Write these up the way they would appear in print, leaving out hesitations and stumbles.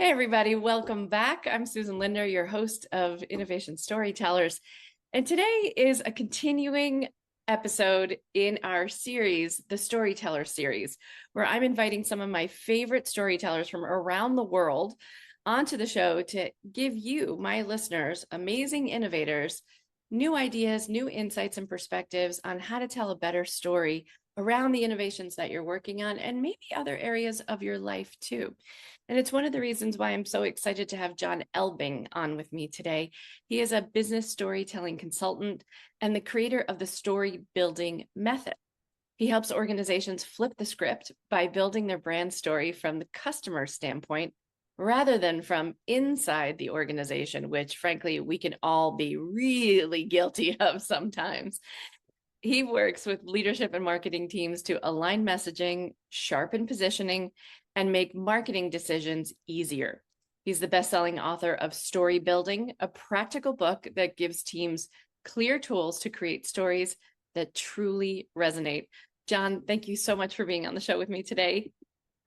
Hey, everybody, welcome back. I'm Susan Linder, your host of Innovation Storytellers. And today is a continuing episode in our series, the Storytellers Series, where I'm inviting some of my favorite storytellers from around the world onto the show to give you, my listeners, amazing innovators, new ideas, new insights, and perspectives on how to tell a better story around the innovations that you're working on and maybe other areas of your life too. And it's one of the reasons why I'm so excited to have John Elbing on with me today. He is a business storytelling consultant and the creator of the Storybuilding method. He helps organizations flip the script by building their brand story from the customer standpoint rather than from inside the organization, which frankly, we can all be really guilty of sometimes. He works with leadership and marketing teams to align messaging, sharpen positioning, and make marketing decisions easier. He's the best-selling author of Storybuilding, a practical book that gives teams clear tools to create stories that truly resonate. John, thank you so much for being on the show with me today.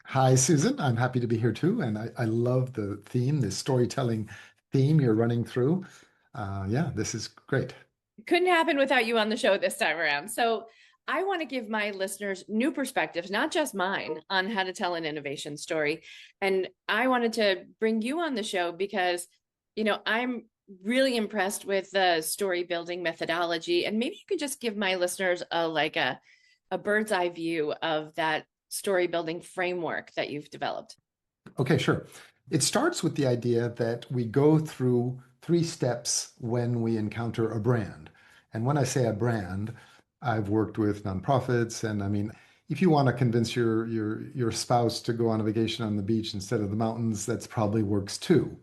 Hi, Susan. I'm happy to be here too. And I love the theme, the storytelling theme you're running through. Yeah, this is great. Couldn't happen without you on the show this time around. So I want to give my listeners new perspectives, not just mine, on how to tell an innovation story. And I wanted to bring you on the show because, I'm really impressed with the story building methodology. And maybe you could just give my listeners a bird's eye view of that story building framework that you've developed. Okay, sure. It starts with the idea that we go through three steps when we encounter a brand. And when I say a brand, I've worked with nonprofits, and I mean, if you want to convince your spouse to go on a vacation on the beach instead of the mountains, that's probably works too.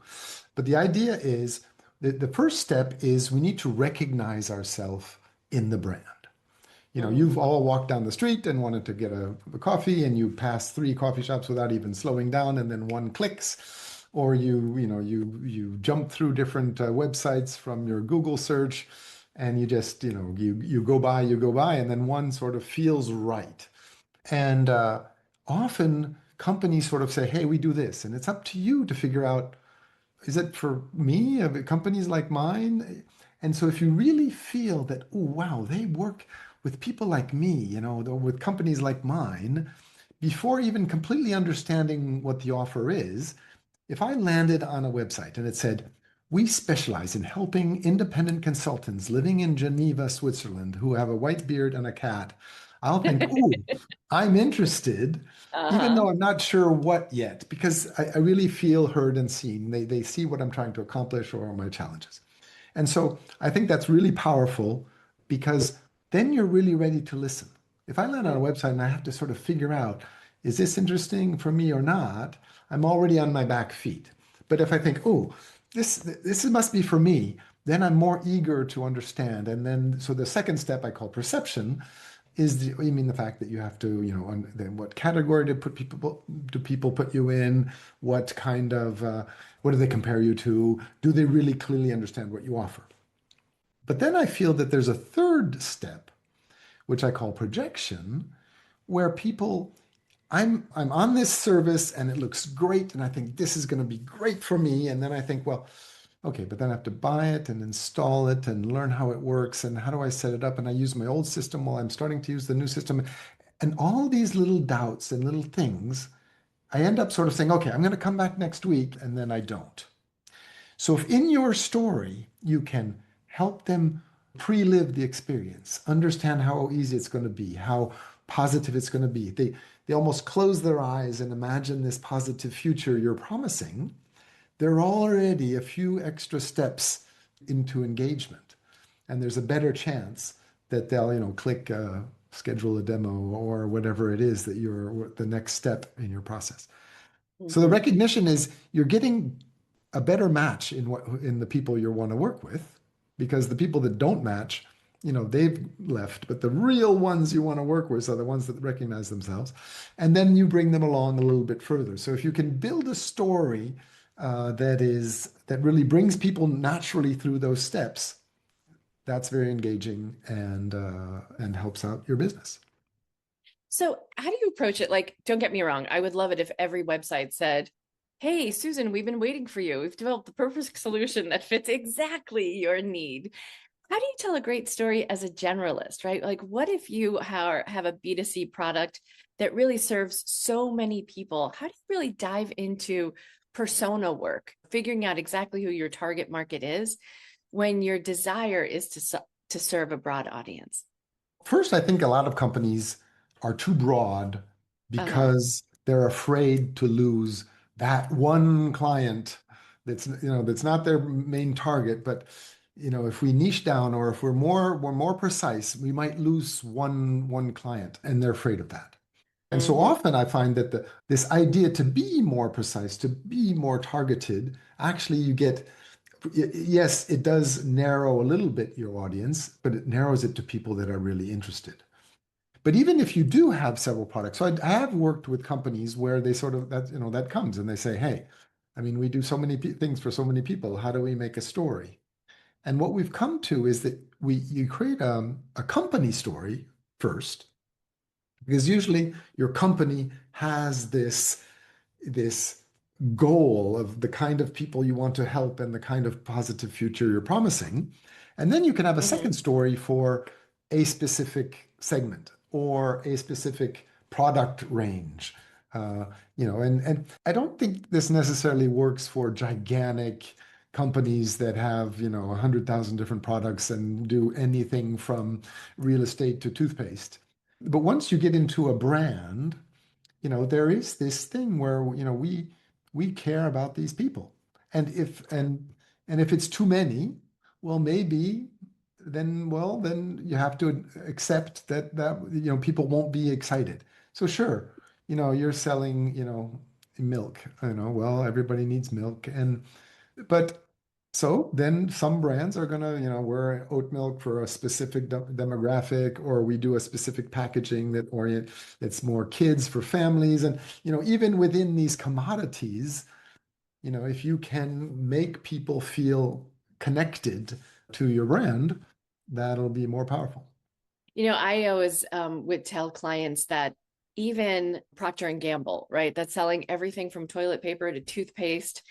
But the idea is that the first step is we need to recognize ourselves in the brand. You've all walked down the street and wanted to get a coffee, and you pass three coffee shops without even slowing down, and then one clicks, or you jump through different websites from your Google search, and you just you go by, and then one sort of feels right. And often companies sort of say, "Hey, we do this," and it's up to you to figure out, is it for me? Companies like mine? And so if you really feel that, oh, wow, they work with people like me, with companies like mine, before even completely understanding what the offer is, if I landed on a website and it said, we specialize in helping independent consultants living in Geneva, Switzerland, who have a white beard and a cat, I'll think, ooh, I'm interested, even Uh-huh. though I'm not sure what yet, because I really feel heard and seen. They see what I'm trying to accomplish or my challenges. And so I think that's really powerful because then you're really ready to listen. If I land on a website and I have to sort of figure out, is this interesting for me or not? I'm already on my back feet. But if I think, oh, this must be for me, then I'm more eager to understand. And then, so the second step I call perception is you mean the fact that you have to, then what category do people put you in? What kind of what do they compare you to? Do they really clearly understand what you offer? But then I feel that there's a third step, which I call projection, where people I'm on this service and it looks great and I think this is going to be great for me, and then I think, well, okay, but then I have to buy it and install it and learn how it works and how do I set it up, and I use my old system while I'm starting to use the new system, and all these little doubts and little things, I end up sort of saying, okay, I'm going to come back next week, and then I don't. So if in your story you can help them pre-live the experience, understand how easy it's going to be, how positive it's going to be, they almost close their eyes and imagine this positive future you're promising, they're already a few extra steps into engagement. And there's a better chance that they'll, click schedule a demo or whatever it is that you're the next step in your process. So the Mhm. recognition is you're getting a better match in the people you want to work with, because the people that don't match, they've left, but the real ones you want to work with are the ones that recognize themselves. And then you bring them along a little bit further. So if you can build a story that really brings people naturally through those steps, that's very engaging and helps out your business. So, how do you approach it? Like, don't get me wrong, I would love it if every website said, Hey, Susan, we've been waiting for you. We've developed the perfect solution that fits exactly your need. How do you tell a great story as a generalist, right? Like, what if you have a B2C product that really serves so many people? How do you really dive into persona work, figuring out exactly who your target market is when your desire is to serve a broad audience? First, I think a lot of companies are too broad Uh-huh. because they're afraid to lose that one client that's not their main target. But if we niche down or if we're more precise, we might lose one client, and they're afraid of that. And so Hmm. often I find that this idea to be more precise, to be more targeted, actually you get, yes, it does narrow a little bit your audience, but it narrows it to people that are really interested. But even if you do have several products, so I have worked with companies where they sort of that comes and they say, hey, I mean, we do so many things for so many people. How do we make a story? And what we've come to is that you create a company story first, because usually your company has this goal of the kind of people you want to help and the kind of positive future you're promising. And then you can have a second Hmm. story for a specific segment or a specific product range. Uh, and I don't think this necessarily works for gigantic companies that have, 100,000 different products and do anything from real estate to toothpaste. But once you get into a brand, there is this thing where, we care about these people. And if it's too many, well, maybe then you have to accept that people won't be excited. So sure, you're selling, milk, well, everybody needs milk. But so then some brands are gonna, wear oat milk for a specific demographic, or we do a specific packaging that's more kids for families. And, even within these commodities, if you can make people feel connected to your brand, that'll be more powerful. I always would tell clients that even Procter and Gamble, right, that's selling everything from toilet paper to toothpaste,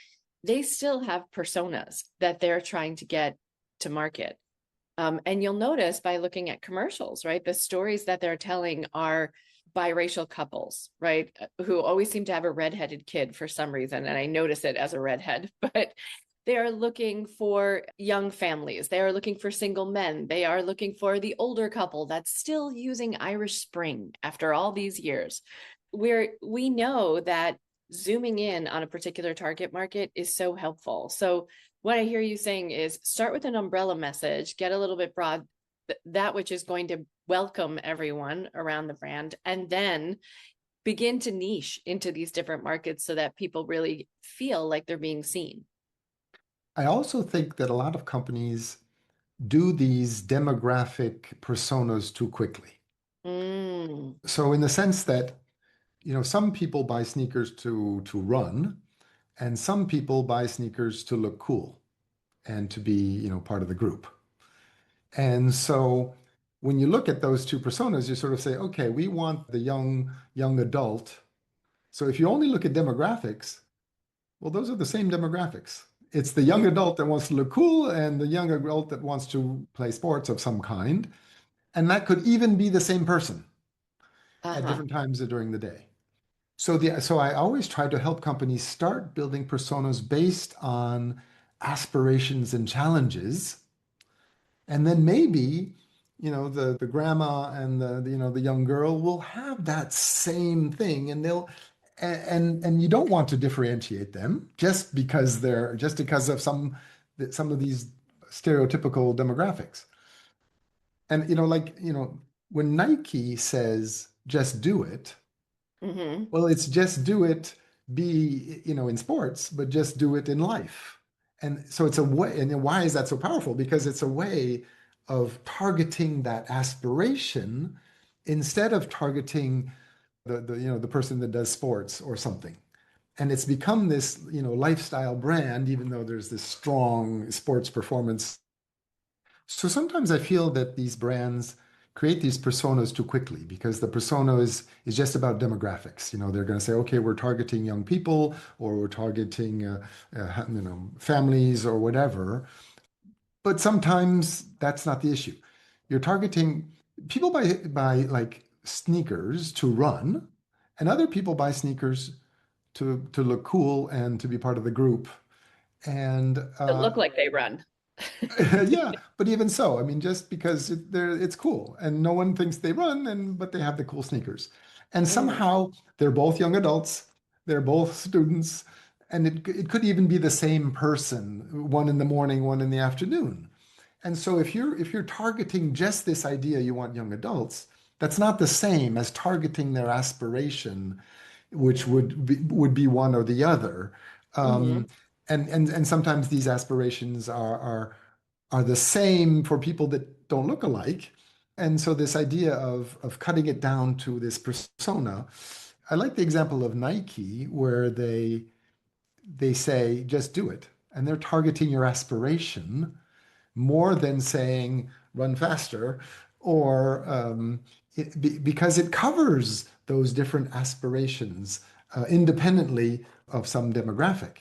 they still have personas that they're trying to get to market. And you'll notice by looking at commercials, right, the stories that they're telling are biracial couples, right, who always seem to have a redheaded kid for some reason. And I notice it as a redhead, but they are looking for young families. They are looking for single men. They are looking for the older couple that's still using Irish Spring after all these years. We know that zooming in on a particular target market is so helpful. So what I hear you saying is start with an umbrella message, get a little bit broad, that which is going to welcome everyone around the brand, and then begin to niche into these different markets so that people really feel like they're being seen. I also think that a lot of companies do these demographic personas too quickly. Mm, So in the sense that, some people buy sneakers to run, and some people buy sneakers to look cool and to be, part of the group. And so when you look at those two personas, you sort of say, okay, we want the young adult. So if you only look at demographics, well, those are the same demographics. It's the young mm, adult that wants to look cool and the young adult that wants to play sports of some kind. And that could even be the same person at uh-huh. different times during the day. So I always try to help companies start building personas based on aspirations and challenges. And then maybe, the grandma and the young girl will have that same thing, and and you don't want to differentiate them just because of some of these stereotypical demographics. And when Nike says just do it, Hmm. well, it's just do it, be, in sports, but just do it in life. And so it's a way, and why is that so powerful? Because it's a way of targeting that aspiration instead of targeting the person that does sports or something. And it's become this, lifestyle brand, even though there's this strong sports performance. So sometimes I feel that these brands create these personas too quickly because the persona is just about demographics. They're going to say, okay, we're targeting young people or we're targeting families or whatever. But sometimes that's not the issue. You're targeting people by like sneakers to run, and other people buy sneakers to look cool and to be part of the group. And That look like they run. yeah, but even so, I mean, just because it's cool and no one thinks they run, but they have the cool sneakers. And Mm, somehow they're both young adults, they're both students, and it could even be the same person, one in the morning, one in the afternoon. And so if you're targeting just this idea you want young adults, that's not the same as targeting their aspiration, which would be one or the other. mm-hmm. Um, and sometimes these aspirations are the same for people that don't look alike. And so this idea of cutting it down to this persona, I like the example of Nike where they say just do it, and they're targeting your aspiration more than saying run faster or because it covers those different aspirations independently of some demographic.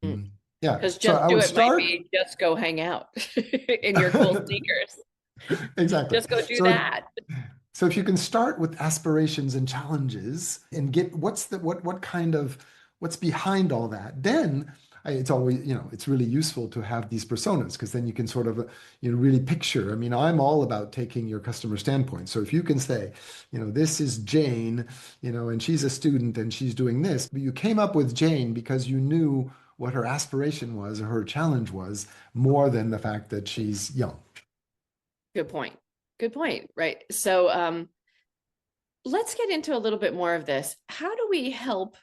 Mm. Yeah. Because So just I do would it might start be just go hang out in your cool sneakers. exactly. Just go do So that. so if you can start with aspirations and challenges and get what kind of what's behind all that, then it's always, it's really useful to have these personas because then you can sort of, really picture. I mean, I'm all about taking your customer standpoint. So if you can say, this is Jane, and she's a student and she's doing this, but you came up with Jane because you knew what her aspiration was or her challenge was more than the fact that she's young. Good point. Good point. Right. So let's get into a little bit more of this. How do we help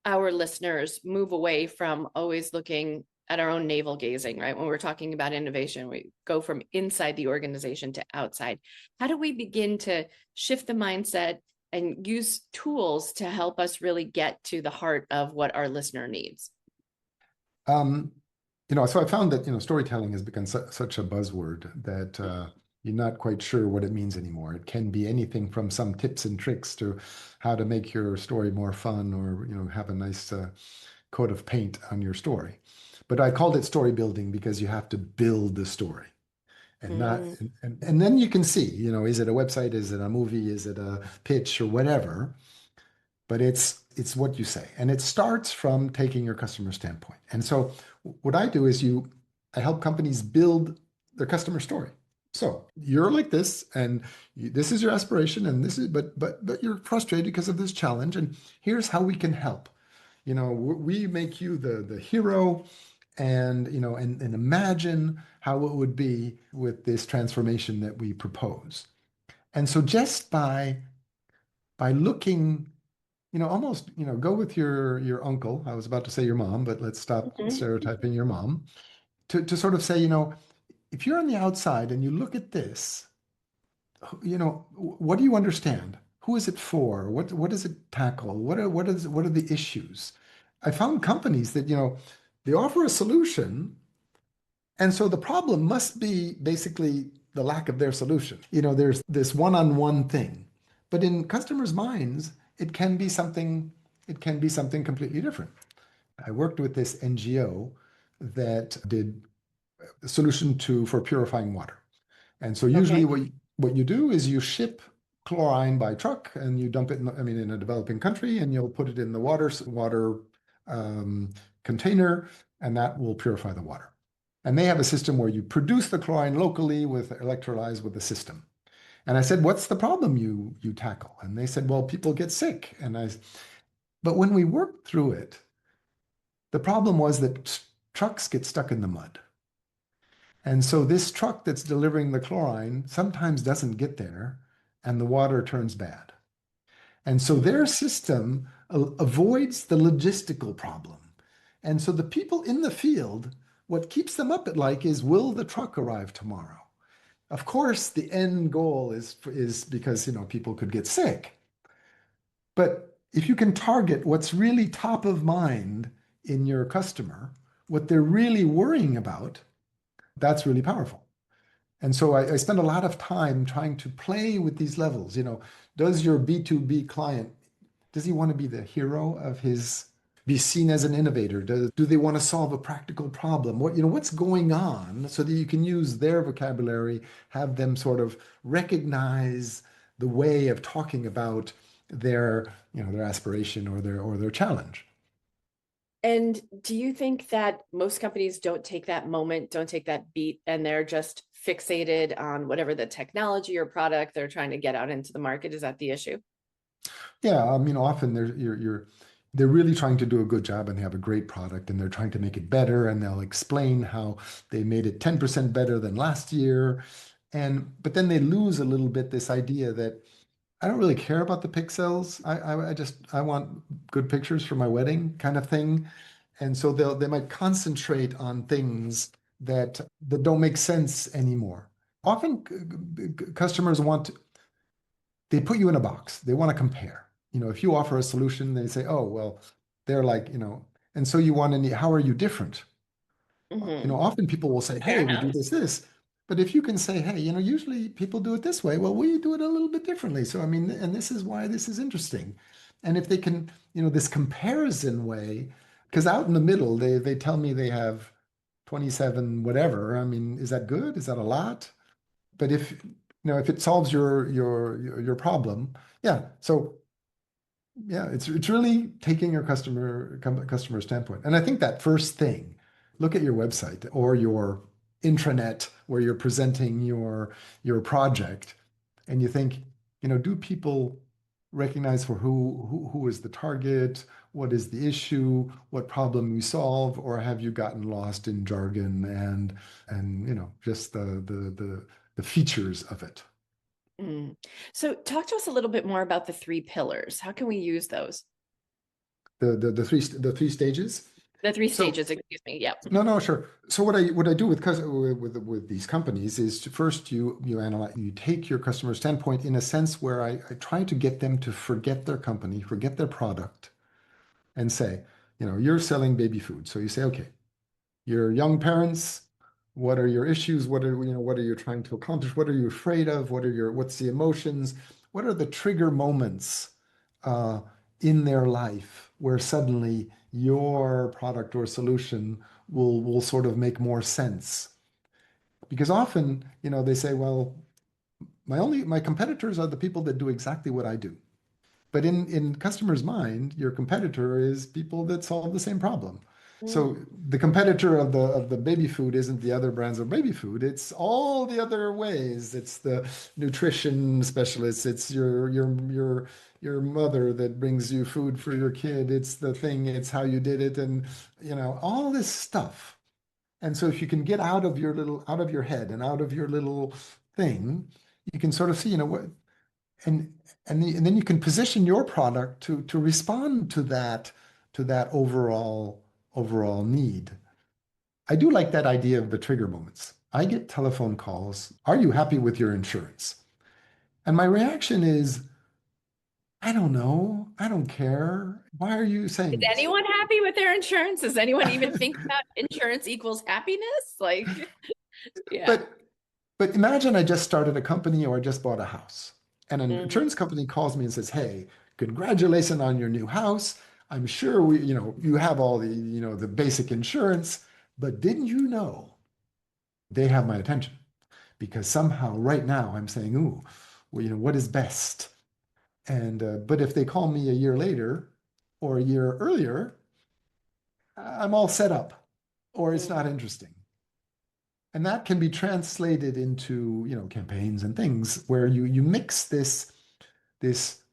our listeners move away from always looking at our own navel gazing, right? When we're talking about innovation, we go from inside the organization to outside. How do we begin to shift the mindset and use tools to help us really get to the heart of what our listener needs? Um, so I found that, storytelling has become such a buzzword that you're not quite sure what it means anymore. It can be anything from some tips and tricks to how to make your story more fun or, have a nice coat of paint on your story. But I called it story building because you have to build the story and not, Mm, and then you can see, is it a website? Is it a movie? Is it a pitch or whatever? But it's what you say, and it starts from taking your customer standpoint. And so what I do is I help companies build their customer story. So you're like this, and this is your aspiration, and this is but you're frustrated because of this challenge, and here's how we can help. We make you the hero, and and imagine how it would be with this transformation that we propose. And so just by looking, almost, go with your uncle. I was about to say your mom, but let's stop mhm. stereotyping your mom. To sort of say, if you're on the outside and you look at this, what do you understand? Who is it for? What does it tackle? What are the issues? I found companies that, they offer a solution, and so the problem must be basically the lack of their solution. There's this one-on-one thing. But in customers' minds, it can be something completely different. I worked with this NGO that did a solution for purifying water. And so usually Okay. what you do is you ship chlorine by truck and you dump it in a developing country, and you'll put it in the water um, container, and that will purify the water. And they have a system where you produce the chlorine locally with electrolyze with the system. And I said, what's the problem you tackle? And they said, well, people get sick. But when we worked through it, the problem was that trucks get stuck in the mud. And so this truck that's delivering the chlorine sometimes doesn't get there, and the water turns bad. And so their Mm, system avoids the logistical problem. And so the people in the field, what keeps them up at night is, will the truck arrive tomorrow? Of course, the end goal is because, people could get sick. But if you can target what's really top of mind in your customer, what they're really worrying about, that's really powerful. And so I spend a lot of time trying to play with these levels. Does your B2B client, does he want to be the hero of his, be seen as an innovator? Do they want to solve a practical problem? What's going on so that you can use their vocabulary, have them sort of recognize the way of talking about their aspiration or their challenge. And do you think that most companies don't take that moment, don't take that beat, and they're just fixated on whatever the technology or product they're trying to get out into the market? Is that the issue? Yeah, often they're really trying to do a good job and they have a great product and they're trying to make it better and they'll explain how they made it 10% better than last year. But then they lose a little bit this idea that I don't really care about the pixels. I want good pictures for my wedding kind of thing. And so they might concentrate on things that don't make sense anymore. Often customers they put you in a box. They want to compare. If you offer a solution, they say, oh, well, they're like, and so you want to, how are you different? Hmm. Often people will say, Fair hey, we do enough. this. But if you can say, hey, usually people do it this way, well, we do it a little bit differently. So, I mean, and this is why this is interesting. And if they can, this comparison way, because out in the middle, they tell me they have 27 whatever. I mean, is that good? Is that a lot? But if it solves your problem, yeah. So yeah, it's really taking your customer standpoint. And I think that first thing, look at your website or your intranet where you're presenting your project, and you think, do people recognize for who is the target, what is the issue, what problem we solve, or have you gotten lost in jargon and just the features of it. Mm. So talk to us a little bit more about the three pillars. How can we use those? The three stages. The three So stages, excuse me. Yep. no, no, sure. So what I do with these companies is first you analyze, you take your customer standpoint in a sense where I try to get them to forget their company, forget their product, and say, you're selling baby food. So you say, okay, you're young parents. What are your issues? What are you trying to accomplish? What are you afraid of? What's the emotions? What are the trigger moments uh, in their life where suddenly your product or solution will sort of make more sense? Because often, they say, well, my competitors are the people that do exactly what I do. But in customers' mind, your competitor is people that solve the same problem. So Mm. the competitor of the baby food isn't the other brands of baby food. It's all the other ways. It's the nutrition specialists. It's your mother that brings you food for your kid. It's the thing. It's how you did it, and all this stuff. And so if you can get out of your head and out of your little thing, you can sort of see, what and and then you can position your product to respond to that overall need. I do like that idea of the trigger moments. I get telephone calls. Are you happy with your insurance? And my reaction is, I don't know. I don't care. Why are you Is saying this? anyone happy with their insurance? Does anyone even think about insurance equals happiness? Like, yeah. But but imagine I just started a company or I just bought a house. And an Hmm. insurance company calls me and says, "Hey, congratulations on your new house. I'm sure you have all the basic insurance, but didn't you know they have my attention? Because somehow right now I'm saying, ooh, well, what is best?" And but if they call me a year later or a year earlier, I'm all set up or it's not interesting. And that can be translated into, campaigns and things where you mix this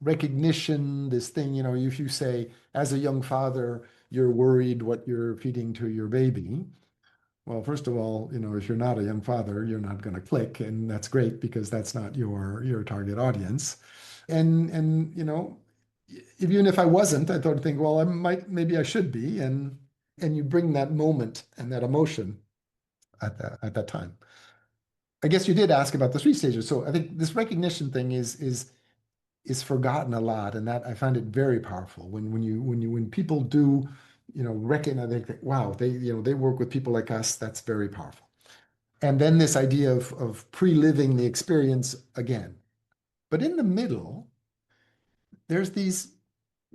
recognition, this thing, if you say, as a young father, you're worried what you're feeding to your baby. Well, first of all, if you're not a young father, you're not going to click, and that's great because that's not your target audience. And even if I wasn't, I thought think, well, maybe I should be, and you bring that moment and that emotion at that time. I guess you did ask about the three stages. So I think this recognition thing is forgotten a lot, and that I find it very powerful when people do, recognize they think, wow, they work with people like us. That's very powerful. And then this idea of pre-living the experience again. But in the middle, there's these,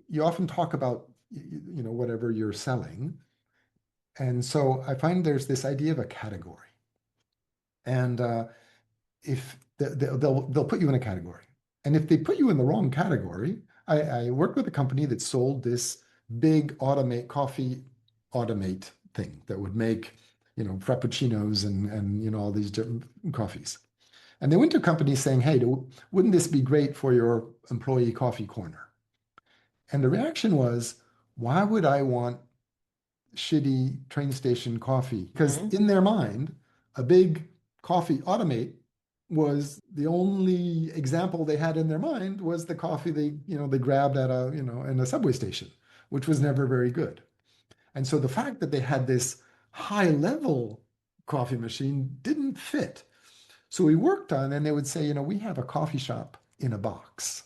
you often talk about, whatever you're selling. And so I find there's this idea of a category. And if they'll put you in a category. And if they put you in the wrong category, I worked with a company that sold this big coffee automate thing that would make, frappuccinos and all these different coffees. And they went to companies saying, hey, wouldn't this be great for your employee coffee corner? And the reaction was, why would I want shitty train station coffee? Because Mhm. in their mind, a big coffee automate was the only example they had in their mind was the coffee they grabbed at in a subway station, which was never very good. And so the fact that they had this high level coffee machine didn't fit. So we worked on, and they would say, we have a coffee shop in a box.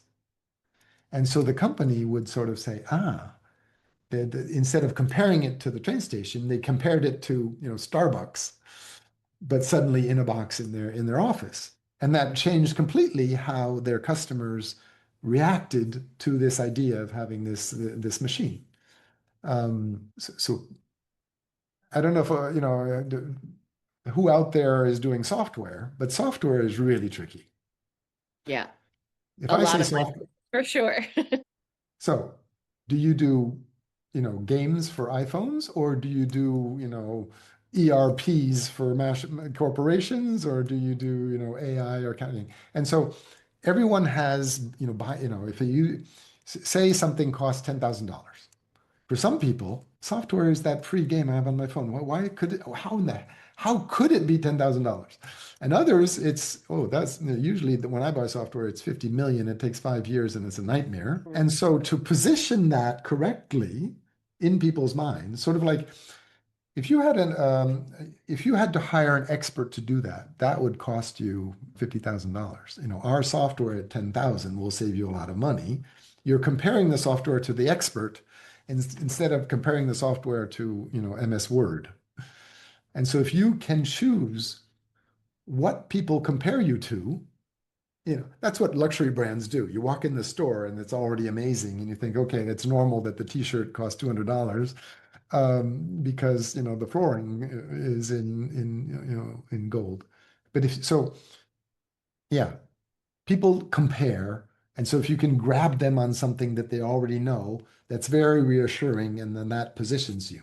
And so the company would sort of say, instead of comparing it to the train station, they compared it to, Starbucks, but suddenly in a box in their office. And that changed completely how their customers reacted to this idea of having this machine. So I don't know if who out there is doing software, but software is really tricky. Yeah, If a I lot say of money software, for sure. so do you do, games for iPhones, or do you do, ERPs for corporations, or do you do, AI or accounting? And so everyone has, if you say something costs $10,000. For some people, software is that free game I have on my phone. Why could it, how could it be $10,000? And others, it's, that's usually when I buy software, it's 50 million. It takes 5 years and it's a nightmare. Mhm. And so to position that correctly in people's minds, sort of like if you had to hire an expert to do that, that would cost you $50,000. Our software at 10,000 will save you a lot of money. You're comparing the software to the expert instead of comparing the software to, MS Word. And so if you can choose what people compare you to, that's what luxury brands do. You walk in the store and it's already amazing, and you think, okay, it's normal that the t-shirt costs $200 because the flooring is in gold. But if so, yeah, people compare, and so if you can grab them on something that they already know, that's very reassuring, and then that positions you.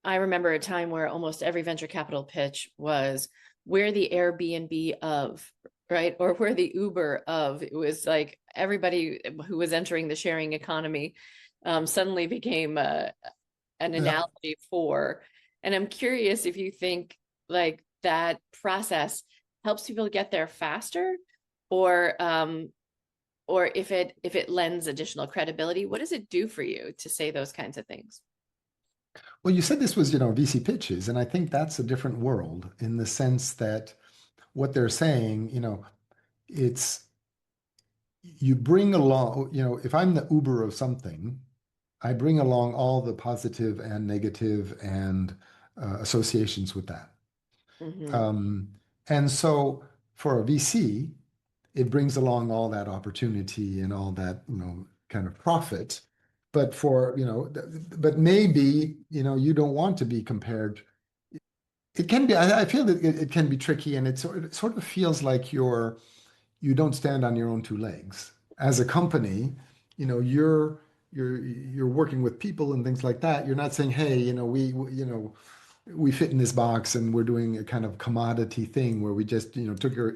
I remember a time where almost every venture capital pitch was, we're the Airbnb of, right? Or we're the Uber of. It was like everybody who was entering the sharing economy suddenly became an Yeah. analogy for. And I'm curious if you think like that process helps people get there faster, or if it lends additional credibility. What does it do for you to say those kinds of things? Well, you said this was, VC pitches, and I think that's a different world in the sense that what they're saying, it's you bring along, if I'm the Uber of something, I bring along all the positive and negative and associations with that. Hmm. Um, and so for a VC, it brings along all that opportunity and all that, kind of profit. But but maybe, you don't want to be compared. It can be, I feel that it can be tricky, and it sort of feels like you don't stand on your own two legs. As a company, you're working with people and things like that. You're not saying, hey, we fit in this box and we're doing a kind of commodity thing where we just, took your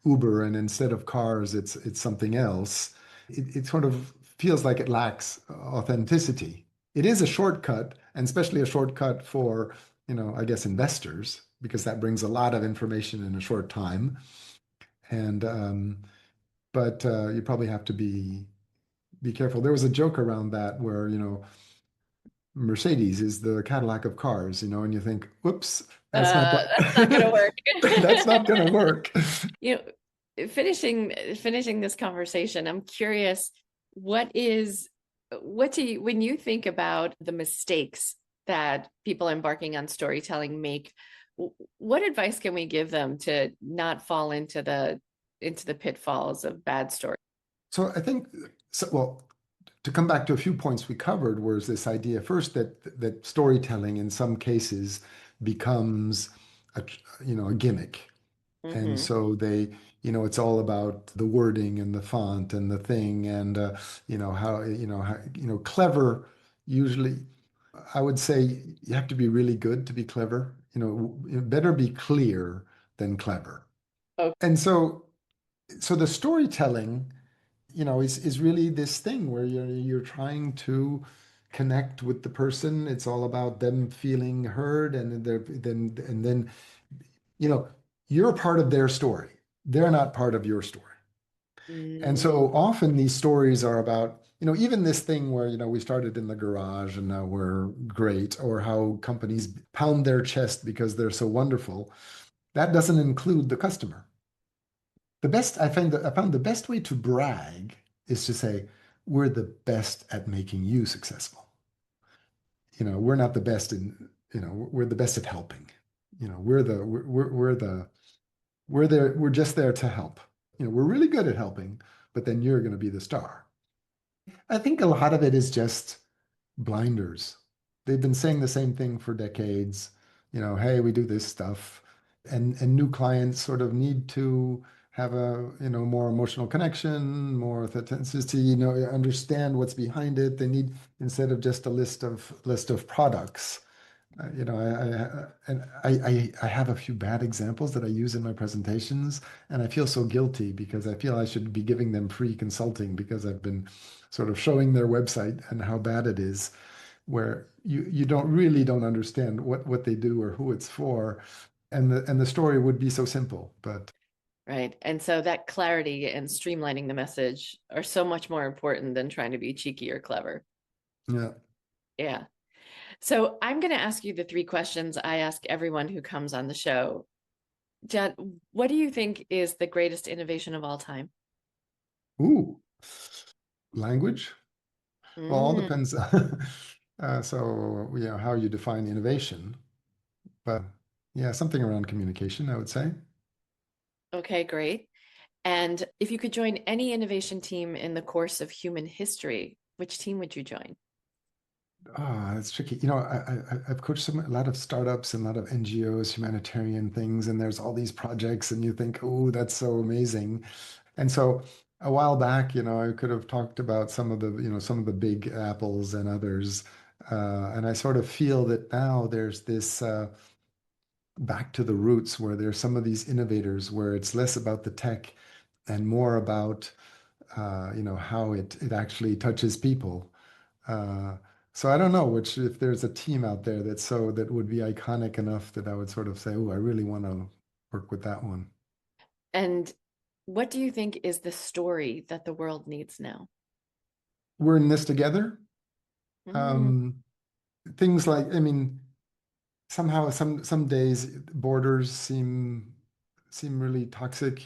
Uber, and instead of cars, it's something else. It sort of feels like it lacks authenticity. It is a shortcut, and especially a shortcut for, I guess, investors, because that brings a lot of information in a short time. And but you probably have to be careful. There was a joke around that where, Mercedes is the Cadillac of cars, and you think, whoops, that's not That's not going to work. that's not going to work. You finishing this conversation, I'm curious, what do you, when you think about the mistakes that people embarking on storytelling make, what advice can we give them to not fall into the pitfalls of bad story? So I think, so, well, to come back to a few points we covered, was this idea first that storytelling in some cases becomes a, a gimmick. And Hmm. so it's all about the wording and the font and the thing and how clever usually, I would say you have to be really good to be clever. Better be clear than clever. Oh, And so the storytelling, is really this thing where you're trying to connect with the person. It's all about them feeling heard, and then you know, you're a part of their story. They're not part of your story. And mm, so often these stories are about, even this thing where, we started in the garage and now we're great, or how companies pound their chest because they're so wonderful. That doesn't include the customer. I found the best way to brag is to say, we're the best at making you successful. We're not the best we're the best at helping. We're there, we're just there to help. We're really good at helping, but then you're going to be the star. I think a lot of it is just blinders. They've been saying the same thing for decades. Hey, we do this stuff. And new clients sort of need to have a, more emotional connection, more authenticity, understand what's behind it. They need, instead of just a list of products. I have a few bad examples that I use in my presentations, and I feel so guilty because I feel I should be giving them free consulting because I've been sort of showing their website and how bad it is, where you don't understand what they do or who it's for, and the story would be so simple, but right. And so that clarity and streamlining the message are so much more important than trying to be cheeky or clever. yeah. Yeah. So I'm going to ask you the three questions I ask everyone who comes on the show. John, what do you think is the greatest innovation of all time? Ooh, language. Well, all Mm, depends. So, how you define innovation, but yeah, something around communication, I would say. okay, great. And if you could join any innovation team in the course of human history, which team would you join? Ah, that's tricky. I've coached a lot of startups and a lot of NGOs, humanitarian things, and there's all these projects, and you think, oh, that's so amazing. And so a while back, I could have talked about some of the big apples and others. And I sort of feel that now there's this back to the roots where there's some of these innovators where it's less about the tech and more about how it actually touches people. Uh, so I don't know which if there's a team out there that would be iconic enough that I would sort of say, oh, I really want to work with that one. And what do you think is the story that the world needs now? We're in this together. Mm, Um, Things like, I mean, somehow some days borders seem really toxic.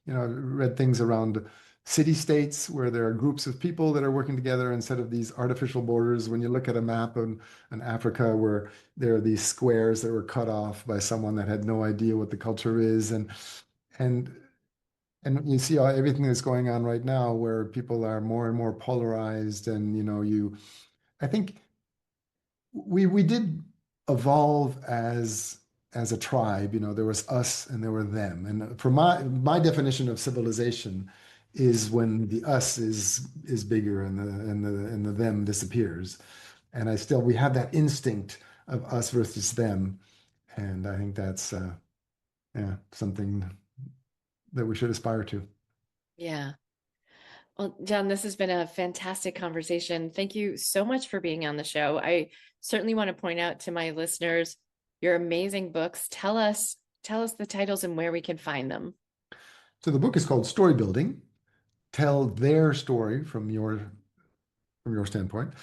Read things around city states where there are groups of people that are working together instead of these artificial borders. When you look at a map in Africa where there are these squares that were cut off by someone that had no idea what the culture is, and and you see everything that's going on right now where people are more and more polarized, and I think we did evolve as a tribe. There was us and there were them. And for my definition of civilization is when the us is bigger and the them disappears. And we have that instinct of us versus them. And I think that's yeah, something that we should aspire to. yeah. Well, John, this has been a fantastic conversation. Thank you so much for being on the show. I certainly want to point out to my listeners your amazing books. Tell us the titles and where we can find them. So the book is called Storybuilding. Tell their story from your standpoint.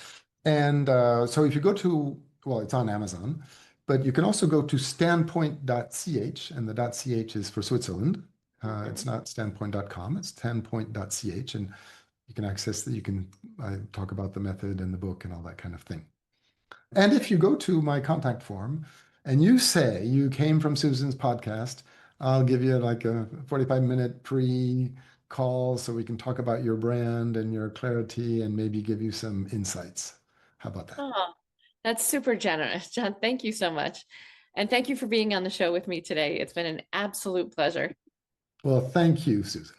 And so if you go to, well, it's on Amazon, but you can also go to standpoint.ch, and the .ch is for Switzerland. It's Mhm. not standpoint.com, it's standpoint.ch, and you can access that. You can talk about the method and the book and all that kind of thing. And if you go to my contact form and you say you came from Susan's podcast, I'll give you like a 45-minute pre-call so we can talk about your brand and your clarity and maybe give you some insights. How about that? Oh, that's super generous, John. Thank you so much. And thank you for being on the show with me today. It's been an absolute pleasure. Well, thank you, Susan.